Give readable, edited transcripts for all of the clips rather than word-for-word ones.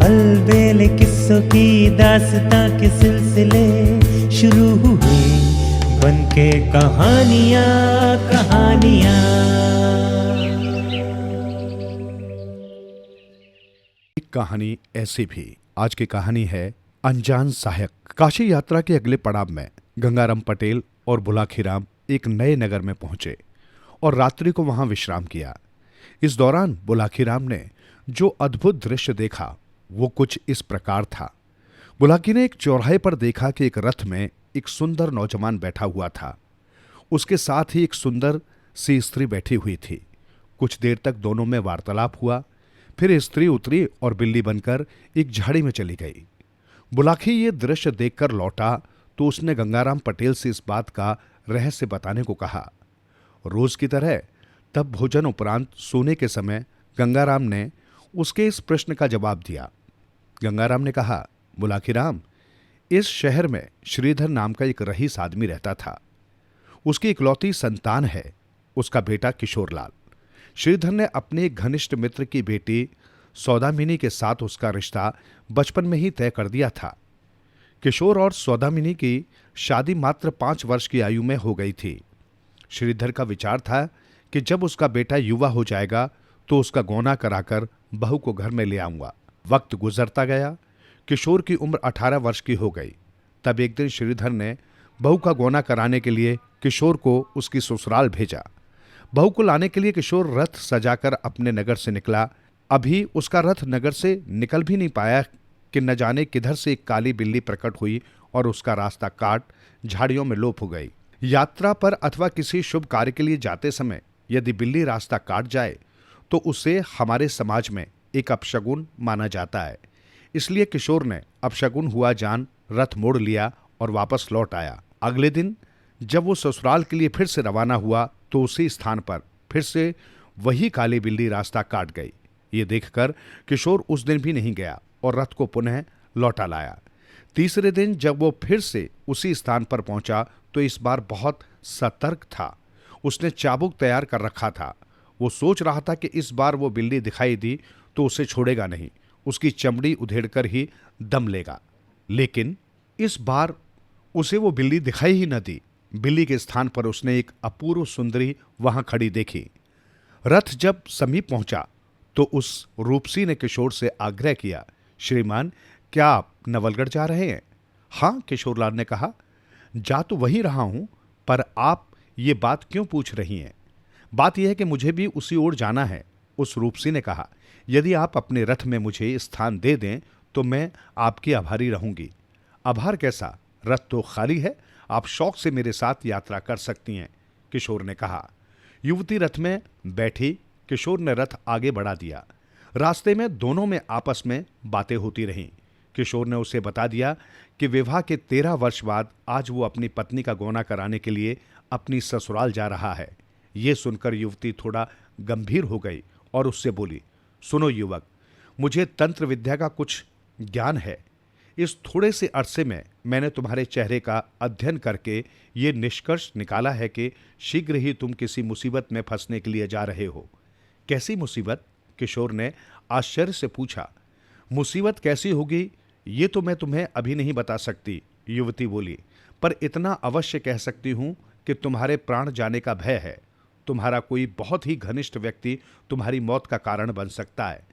अलबेले किस्सों की दास्तां के सिलसिले शुरू हुए, बनके कहानियां कहानियां। एक कहानी ऐसी भी। आज की कहानी है अनजान सहायक। काशी यात्रा के अगले पड़ाव में गंगाराम पटेल और बुलाखीराम एक नए नगर में पहुंचे और रात्रि को वहां विश्राम किया। इस दौरान बुलाखीराम ने जो अद्भुत दृश्य देखा वो कुछ इस प्रकार था। बुलाकी ने एक चौराहे पर देखा कि एक रथ में एक सुंदर नौजवान बैठा हुआ था। उसके साथ ही एक सुंदर सी स्त्री बैठी हुई थी। कुछ देर तक दोनों में वार्तालाप हुआ। फिर स्त्री उतरी और बिल्ली बनकर एक झाड़ी में चली गई। बुलाकी ये दृश्य देखकर लौटा तो उसने गंगाराम पटेल से इस बात का रहस्य बताने को कहा। रोज की तरह तब भोजन उपरांत सोने के समय गंगाराम ने उसके इस प्रश्न का जवाब दिया। गंगाराम ने कहा, बुलाखीराम, इस शहर में श्रीधर नाम का एक रईस आदमी रहता था। उसकी इकलौती संतान है, उसका बेटा किशोरलाल। श्रीधर ने अपने एक घनिष्ठ मित्र की बेटी सौदामिनी के साथ उसका रिश्ता बचपन में ही तय कर दिया था। किशोर और सौदामिनी की शादी मात्र 5 वर्ष की आयु में हो गई थी। श्रीधर का विचार था कि जब उसका बेटा युवा हो जाएगा तो उसका गौना कराकर बहू को घर में ले आऊंगा। वक्त गुजरता गया। किशोर की उम्र 18 वर्ष की हो गई। तब एक दिन श्रीधर ने बहू का गौना कराने के लिए किशोर को उसकी ससुराल भेजा। बहू को लाने के लिए किशोर रथ सजाकर अपने नगर से निकला। अभी उसका रथ नगर से निकल भी नहीं पाया कि न जाने किधर से एक काली बिल्ली प्रकट हुई और उसका रास्ता काट झाड़ियों में लोप हो गई। यात्रा पर अथवा किसी शुभ कार्य के लिए जाते समय यदि बिल्ली रास्ता काट जाए तो उसे हमारे समाज में एक अपशगुन माना जाता है। इसलिए किशोर ने अपशगुन हुआ जान रथ मोड़ लिया और वापस लौट आया। अगले दिन जब वो ससुराल के लिए फिर से रवाना हुआ तो उसी स्थान पर फिर से वही काली बिल्ली रास्ता काट गई। ये देखकर किशोर उस दिन भी नहीं गया और रथ को पुनः लौटा लाया। तीसरे दिन जब वो फिर से उसी स्थान पर पहुंचा तो इस बार बहुत सतर्क था। उसने चाबुक तैयार कर रखा था। वो सोच रहा था कि इस बार वो बिल्ली दिखाई दी तो उसे छोड़ेगा नहीं, उसकी चमड़ी उधेड़कर ही दम लेगा। लेकिन इस बार उसे वो बिल्ली दिखाई ही न दी। बिल्ली के स्थान पर उसने एक अपूर्व सुंदरी वहां खड़ी देखी। रथ जब समीप पहुंचा तो उस रूपसी ने किशोर से आग्रह किया, श्रीमान, क्या आप नवलगढ़ जा रहे हैं? हाँ, किशोरलाल ने कहा, जा तो वहीं रहा हूं, पर आप ये बात क्यों पूछ रही हैं? बात यह है कि मुझे भी उसी ओर जाना है। उस रूपसी ने कहा, यदि आप अपने रथ में मुझे स्थान दे दें तो मैं आपकी आभारी रहूंगी। आभार कैसा, रथ तो खाली है, आप शौक से मेरे साथ यात्रा कर सकती हैं, किशोर ने कहा। युवती रथ में बैठी। किशोर ने रथ आगे बढ़ा दिया। रास्ते में दोनों में आपस में बातें होती रहीं। किशोर ने उसे बता दिया कि विवाह के 13 वर्ष बाद आज वो अपनी पत्नी का गौना कराने के लिए अपनी ससुराल जा रहा है। ये सुनकर युवती थोड़ा गंभीर हो गई और उससे बोली, सुनो युवक, मुझे तंत्र विद्या का कुछ ज्ञान है। इस थोड़े से अरसे में मैंने तुम्हारे चेहरे का अध्ययन करके ये निष्कर्ष निकाला है कि शीघ्र ही तुम किसी मुसीबत में फंसने के लिए जा रहे हो। कैसी मुसीबत? किशोर ने आश्चर्य से पूछा। मुसीबत कैसी होगी ये तो मैं तुम्हें अभी नहीं बता सकती, युवती बोली, पर इतना अवश्य कह सकती हूं कि तुम्हारे प्राण जाने का भय है। तुम्हारा कोई बहुत ही घनिष्ठ व्यक्ति तुम्हारी मौत का कारण बन सकता है।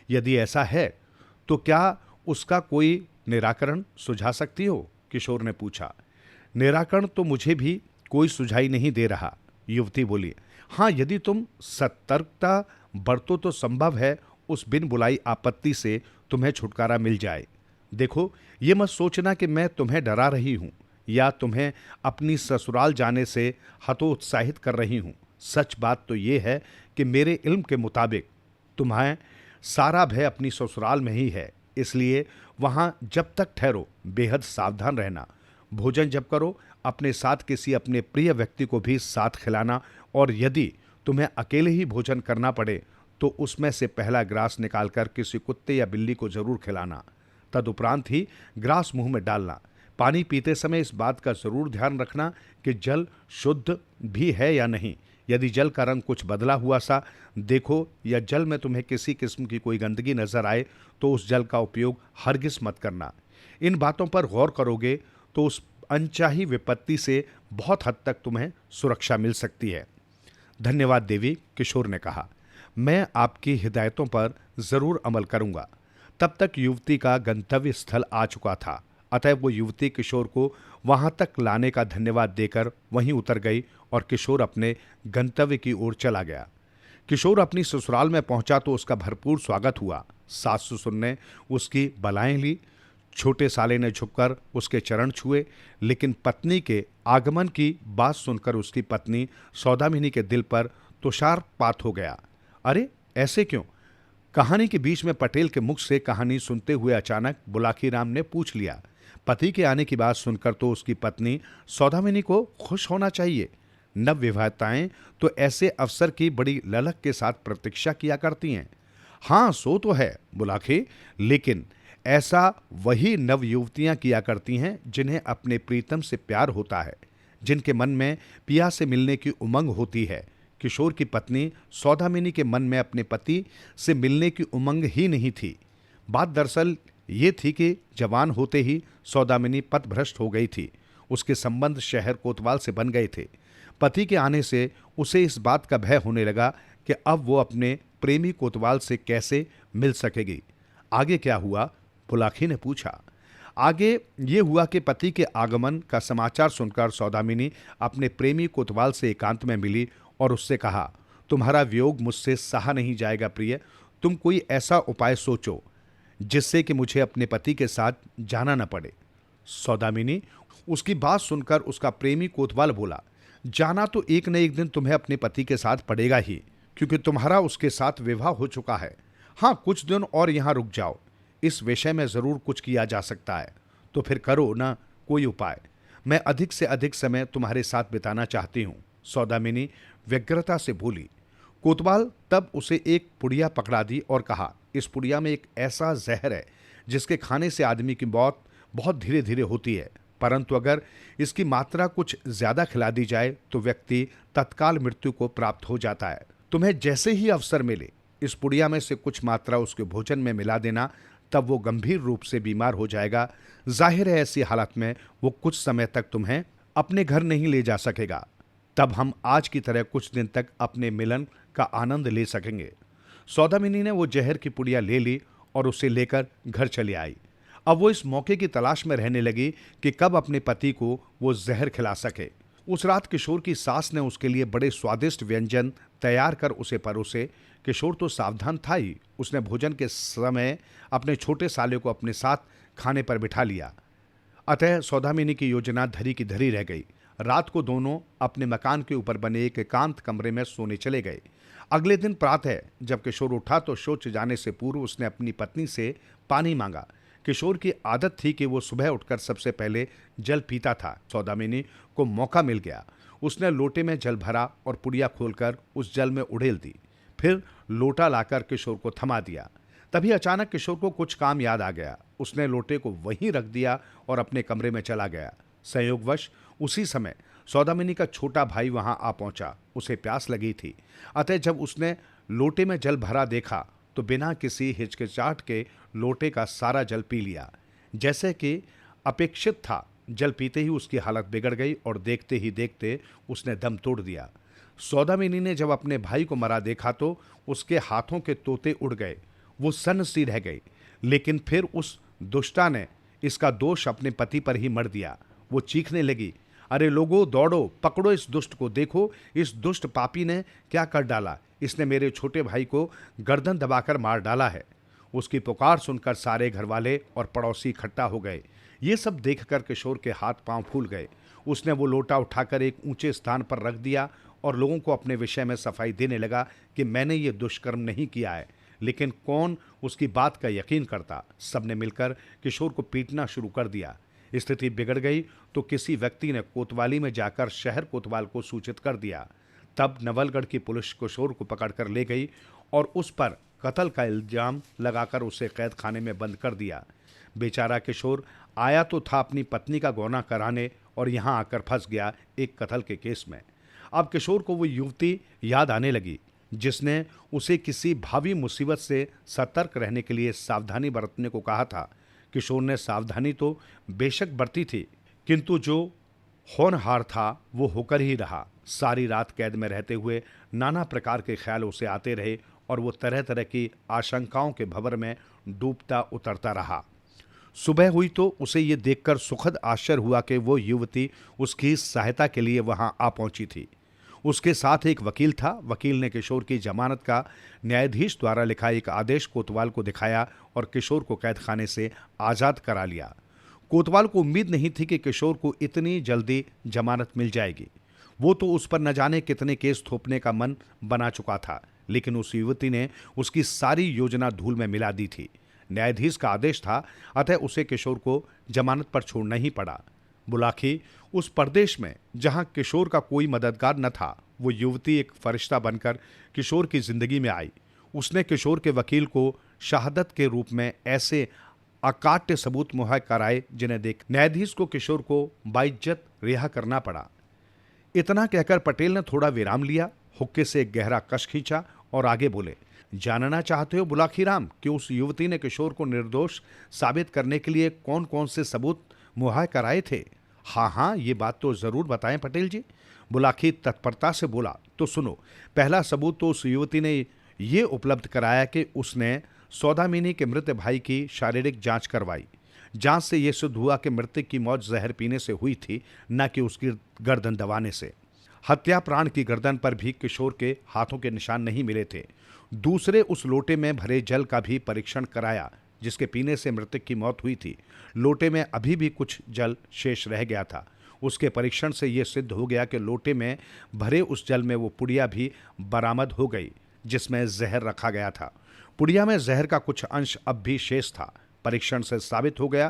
यदि ऐसा है तो क्या उसका कोई निराकरण सुझा सकती हो? किशोर ने पूछा। निराकरण तो मुझे भी कोई सुझाई नहीं दे रहा, युवती बोली। हाँ, यदि तुम सतर्कता बरतो तो संभव है उस बिन बुलाई आपत्ति से तुम्हें छुटकारा मिल जाए। देखो, ये मत सोचना कि मैं तुम्हें डरा रही हूं या तुम्हें अपनी ससुराल जाने से हतोत्साहित कर रही हूं। सच बात तो ये है कि मेरे इल्म के मुताबिक तुम्हें सारा भय अपनी ससुराल में ही है। इसलिए वहां जब तक ठहरो बेहद सावधान रहना। भोजन जब करो अपने साथ किसी अपने प्रिय व्यक्ति को भी साथ खिलाना, और यदि तुम्हें अकेले ही भोजन करना पड़े तो उसमें से पहला ग्रास निकालकर किसी कुत्ते या बिल्ली को जरूर खिलाना। तदुपरांत ही ग्रास मुंह में डालना। पानी पीते समय इस बात का जरूर ध्यान रखना कि जल शुद्ध भी है या नहीं। यदि जल का रंग कुछ बदला हुआ सा देखो या जल में तुम्हें किसी किस्म की कोई गंदगी नजर आए तो उस जल का उपयोग हरगिज मत करना। इन बातों पर गौर करोगे तो उस अनचाही विपत्ति से बहुत हद तक तुम्हें सुरक्षा मिल सकती है। धन्यवाद देवी, किशोर ने कहा। मैं आपकी हिदायतों पर जरूर अमल करूंगा। तब तक युवती का गंतव्य स्थल आ चुका था, अतः वो युवती किशोर को वहां तक लाने का धन्यवाद देकर वहीं उतर गई और किशोर अपने गंतव्य की ओर चला गया। किशोर अपनी ससुराल में पहुंचा तो उसका भरपूर स्वागत हुआ। सास ससुर ने उसकी बलाएं ली, छोटे साले ने झुककर उसके चरण छुए, लेकिन पत्नी के आगमन की बात सुनकर उसकी पत्नी सौदामिनी के दिल पर तुषारपात हो गया। अरे ऐसे क्यों? कहानी के बीच में पटेल के मुख से कहानी सुनते हुए अचानक बुलाखीराम ने पूछ लिया। पति के आने की बात सुनकर तो उसकी पत्नी सौदामिनी को खुश होना चाहिए। नवविवाहिताएं तो ऐसे अवसर की बड़ी ललक के साथ प्रतीक्षा किया करती हैं। हाँ, सो तो है बुलाखे, लेकिन ऐसा वही नव युवतियां किया करती हैं जिन्हें अपने प्रीतम से प्यार होता है, जिनके मन में पिया से मिलने की उमंग होती है। किशोर की पत्नी सौदामिनी के मन में अपने पति से मिलने की उमंग ही नहीं थी। बात दरअसल ये थी कि जवान होते ही सौदामिनी पथभ्रष्ट हो गई थी। उसके संबंध शहर कोतवाल से बन गए थे। पति के आने से उसे इस बात का भय होने लगा कि अब वो अपने प्रेमी कोतवाल से कैसे मिल सकेगी। आगे क्या हुआ? बुलाखी ने पूछा। आगे ये हुआ कि पति के आगमन का समाचार सुनकर सौदामिनी अपने प्रेमी कोतवाल से एकांत में मिली और उससे कहा, तुम्हारा वियोग मुझसे सहा नहीं जाएगा प्रिय। तुम कोई ऐसा उपाय सोचो जिससे कि मुझे अपने पति के साथ जाना न पड़े। सौदामिनी, उसकी बात सुनकर उसका प्रेमी कोतवाल बोला, जाना तो एक न एक दिन तुम्हें अपने पति के साथ पड़ेगा ही, क्योंकि तुम्हारा उसके साथ विवाह हो चुका है। हाँ, कुछ दिन और यहाँ रुक जाओ, इस विषय में जरूर कुछ किया जा सकता है। तो फिर करो ना कोई उपाय। मैं अधिक से अधिक समय तुम्हारे साथ बिताना चाहती हूँ, सौदामिनी व्यग्रता से बोली। कोतवाल तब उसे एक पुड़िया पकड़ा दी और कहा, इस पुड़िया में एक ऐसा जहर है जिसके खाने से आदमी की मौत बहुत धीरे धीरे होती है, परंतु अगर इसकी मात्रा कुछ ज्यादा खिला दी जाए तो व्यक्ति तत्काल मृत्यु को प्राप्त हो जाता है। तुम्हें जैसे ही अवसर मिले इस पुड़िया में से कुछ मात्रा उसके भोजन में मिला देना, तब वो गंभीर रूप से बीमार हो जाएगा। जाहिर है ऐसी हालत में वो कुछ समय तक तुम्हें अपने घर नहीं ले जा सकेगा। तब हम आज की तरह कुछ दिन तक अपने मिलन का आनंद ले सकेंगे। सौदामिनी ने वो जहर की पुड़िया ले ली और उसे लेकर घर चली आई। अब वो इस मौके की तलाश में रहने लगी कि कब अपने पति को वो जहर खिला सके। उस रात किशोर की सास ने उसके लिए बड़े स्वादिष्ट व्यंजन तैयार कर उसे परोसे। किशोर तो सावधान था ही। उसने भोजन के समय अपने छोटे साले को अपने साथ खाने पर बिठा लिया। अतः सौदामिनी की योजना धरी की धरी रह गई। रात को दोनों अपने मकान के ऊपर बने एक एकांत कमरे में सोने चले गए। अगले दिन प्रातः जब किशोर उठा तो शौच जाने से पूर्व उसने अपनी पत्नी से पानी मांगा। किशोर की आदत थी कि वो सुबह उठकर सबसे पहले जल पीता था। सौदामिनी को मौका मिल गया। उसने लोटे में जल भरा और पुड़िया खोलकर उस जल में उड़ेल दी। फिर लोटा लाकर किशोर को थमा दिया। तभी अचानक किशोर को कुछ काम याद आ गया। उसने लोटे को वहीं रख दिया और अपने कमरे में चला गया। संयोगवश उसी समय सौदामिनी का छोटा भाई वहां आ पहुंचा। उसे प्यास लगी थी, अतः जब उसने लोटे में जल भरा देखा तो बिना किसी हिचकिचाहट के लोटे का सारा जल पी लिया। जैसे कि अपेक्षित था, जल पीते ही उसकी हालत बिगड़ गई और देखते ही देखते उसने दम तोड़ दिया। सौदामिनी ने जब अपने भाई को मरा देखा तो उसके हाथों के तोते उड़ गए। वो सन्न सी रह गई, लेकिन फिर उस दुष्टा ने इसका दोष अपने पति पर ही मढ़ दिया। वो चीखने लगी, अरे लोगों दौड़ो, पकड़ो इस दुष्ट को, देखो इस दुष्ट पापी ने क्या कर डाला। इसने मेरे छोटे भाई को गर्दन दबाकर मार डाला है। उसकी पुकार सुनकर सारे घरवाले और पड़ोसी इकट्ठा हो गए। ये सब देखकर किशोर के हाथ पांव फूल गए। उसने वो लोटा उठाकर एक ऊंचे स्थान पर रख दिया और लोगों को अपने विषय में सफाई देने लगा कि मैंने ये दुष्कर्म नहीं किया है। लेकिन कौन उसकी बात का यकीन करता। सबने मिलकर किशोर को पीटना शुरू कर दिया। स्थिति बिगड़ गई तो किसी व्यक्ति ने कोतवाली में जाकर शहर कोतवाल को सूचित कर दिया। तब नवलगढ़ की पुलिस किशोर को पकड़कर ले गई और उस पर कत्ल का इल्जाम लगाकर उसे कैद खाने में बंद कर दिया। बेचारा किशोर आया तो था अपनी पत्नी का गौना कराने और यहाँ आकर फंस गया एक कत्ल के केस में। अब किशोर को वो युवती याद आने लगी जिसने उसे किसी भावी मुसीबत से सतर्क रहने के लिए सावधानी बरतने को कहा था। किशोर ने सावधानी तो बेशक बरती थी, किंतु जो होनहार था वो होकर ही रहा। सारी रात कैद में रहते हुए नाना प्रकार के ख्याल उसे आते रहे और वो तरह तरह की आशंकाओं के भंवर में डूबता उतरता रहा। सुबह हुई तो उसे ये देखकर सुखद आश्चर्य हुआ कि वो युवती उसकी सहायता के लिए वहां आ पहुंची थी। उसके साथ एक वकील था। वकील ने किशोर की जमानत का न्यायाधीश द्वारा लिखा एक आदेश कोतवाल को दिखाया और किशोर को कैद खाने से आज़ाद करा लिया। कोतवाल को उम्मीद नहीं थी कि किशोर को इतनी जल्दी जमानत मिल जाएगी। वो तो उस पर न जाने कितने केस थोपने का मन बना चुका था, लेकिन उस युवती ने उसकी सारी योजना धूल में मिला दी थी। न्यायाधीश का आदेश था, अतः उसे किशोर को जमानत पर छोड़ना ही पड़ा। बुलाखी उस प्रदेश में जहां किशोर का कोई मददगार न था, वो युवती एक फरिश्ता बनकर किशोर की जिंदगी में आई। उसने किशोर के वकील को शहादत के रूप में ऐसे अकाट्य सबूत मुहैया कराए जिन्हें देख न्यायाधीश को किशोर को बाइज्जत रिहा करना पड़ा। इतना कहकर पटेल ने थोड़ा विराम लिया, हुक्के से एक गहरा कश खींचा और आगे बोले, जानना चाहते हो बुलाखीराम कि उस युवती ने किशोर को निर्दोष साबित करने के लिए कौन कौन से सबूत मुहैया कराए थे? हाँ, ये बात तो जरूर बताएं पटेल जी। बुलाखी तत्परता से बोला, तो सुनो। पहला सबूत तो उस युवती ने ये उपलब्ध कराया कि उसने सौदामिनी के मृत भाई की शारीरिक जांच करवाई। जांच से यह सिद्ध हुआ कि मृतक की मौत जहर पीने से हुई थी, न कि उसकी गर्दन दबाने से। हत्या प्राण की गर्दन पर भी किशोर के हाथों के निशान नहीं मिले थे। दूसरे, उस लोटे में भरे जल का भी परीक्षण कराया जिसके पीने से मृतक की मौत हुई थी। लोटे में अभी भी कुछ जल शेष रह गया था। उसके परीक्षण से यह सिद्ध हो गया कि लोटे में भरे उस जल में वो पुड़िया भी बरामद हो गई जिसमें जहर रखा गया था। पुड़िया में जहर का कुछ अंश अब भी शेष था। परीक्षण से साबित हो गया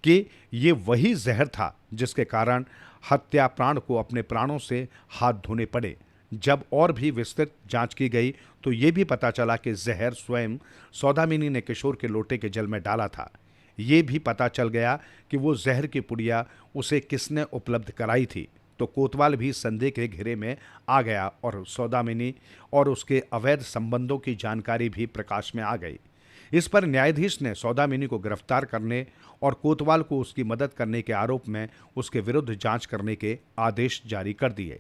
कि ये वही जहर था जिसके कारण हत्या प्राण को अपने प्राणों से हाथ धोने पड़े। जब और भी विस्तृत जांच की गई तो ये भी पता चला कि जहर स्वयं सौदामिनी ने किशोर के लोटे के जल में डाला था। ये भी पता चल गया कि वो जहर की पुड़िया उसे किसने उपलब्ध कराई थी। तो कोतवाल भी संदेह के घेरे में आ गया और सौदामिनी और उसके अवैध संबंधों की जानकारी भी प्रकाश में आ गई। इस पर न्यायाधीश ने सौदामिनी को गिरफ्तार करने और कोतवाल को उसकी मदद करने के आरोप में उसके विरुद्ध जांच करने के आदेश जारी कर दिए।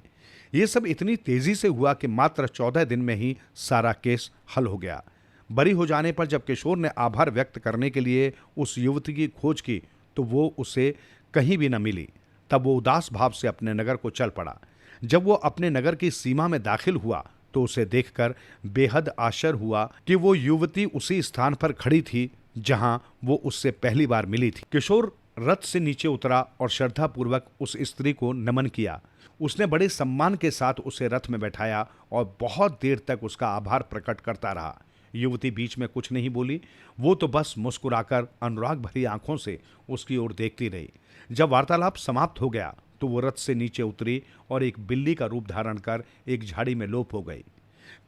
ये सब इतनी तेजी से हुआ कि मात्र 14 दिन में ही सारा केस हल हो गया। बरी हो जाने पर जब किशोर ने आभार व्यक्त करने के लिए उस युवती की खोज की तो वो उसे कहीं भी न मिली। तब वो उदास भाव से अपने नगर को चल पड़ा। जब वो अपने नगर की सीमा में दाखिल हुआ तो उसे देखकर बेहद आश्चर्य हुआ कि वो युवती उसी स्थान पर खड़ी थी जहां वो उससे पहली बार मिली थी। किशोर रथ से नीचे उतरा और श्रद्धापूर्वक उस स्त्री को नमन किया। उसने बड़े सम्मान के साथ उसे रथ में बैठाया और बहुत देर तक उसका आभार प्रकट करता रहा। युवती बीच में कुछ नहीं बोली, वो तो बस मुस्कुराकर अनुराग भरी आंखों से उसकी ओर देखती रही। जब वार्तालाप समाप्त हो गया तो वो रथ से नीचे उतरी और एक बिल्ली का रूप धारण कर एक झाड़ी में लोप हो गई।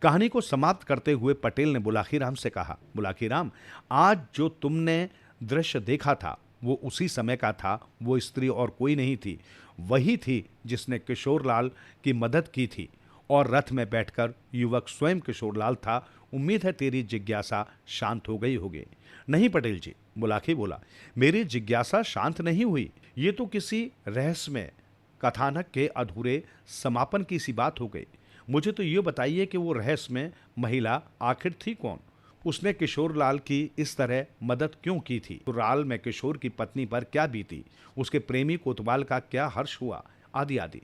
कहानी को समाप्त करते हुए पटेल ने बुलाखीराम से कहा, बुलाखीराम, आज जो तुमने दृश्य देखा था वो उसी समय का था। वो स्त्री और कोई नहीं थी, वही थी जिसने किशोरलाल की मदद की थी और रथ में बैठकर युवक स्वयं किशोरलाल था। उम्मीद है तेरी जिज्ञासा शांत हो गई होगी। नहीं पटेल जी, बुलाखी बोला, मेरी जिज्ञासा शांत नहीं हुई। ये तो किसी रहस्यमय कथानक के अधूरे समापन की सी बात हो गई। मुझे तो ये बताइए कि वो रहस्यमय महिला आखिर थी कौन? उसने किशोरलाल की इस तरह मदद क्यों की थी? किशोरलाल में किशोर की पत्नी पर क्या बीती? उसके प्रेमी कोतवाल का क्या हर्ष हुआ? आदि आदि।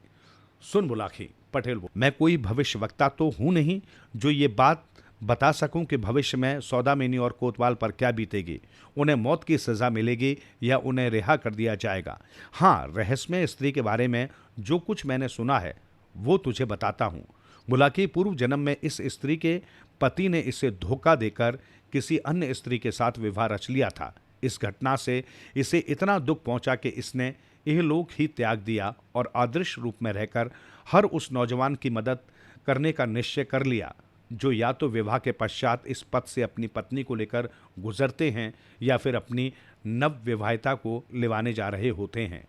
सुन बुलाखी, पटेल बोला, मैं कोई भविष्यवक्ता तो हूं नहीं जो ये बात बता सकूं कि भविष्य में सौदामिनी और कोतवाल पर क्या बीतेगी, उन्हें मौत की सजा मिलेगी या उन्हें रिहा कर दिया जाएगा। हाँ, रहस्यमय स्त्री के बारे में जो कुछ मैंने सुना है वो तुझे बताता हूँ। बुलाकी, पूर्व जन्म में इस स्त्री के पति ने इसे धोखा देकर किसी अन्य स्त्री के साथ विवाह रच लिया था। इस घटना से इसे इतना दुख पहुंचा कि इसने यह लोक ही त्याग दिया और अदृश्य रूप में रहकर हर उस नौजवान की मदद करने का निश्चय कर लिया जो या तो विवाह के पश्चात इस पथ से अपनी पत्नी को लेकर गुजरते हैं या फिर अपनी नव विवाहिता को लिवाने जा रहे होते हैं।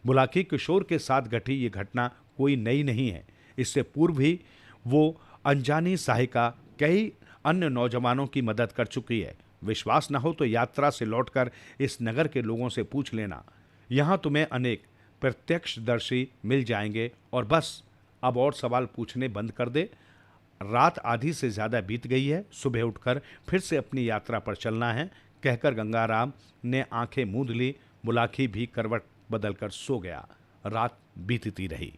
बुलाकी, किशोर के साथ घटी ये घटना कोई नई नहीं है। इससे पूर्व भी वो अनजानी सहायिका कई अन्य नौजवानों की मदद कर चुकी है। विश्वास न हो तो यात्रा से लौटकर इस नगर के लोगों से पूछ लेना। यहाँ तुम्हें अनेक प्रत्यक्षदर्शी मिल जाएंगे। और बस अब और सवाल पूछने बंद कर दे। रात आधी से ज्यादा बीत गई है, सुबह उठकर फिर से अपनी यात्रा पर चलना है, कहकर गंगाराम ने आंखें मूंद ली। बुलाकी भी करवट बदलकर सो गया। रात बीतती रही।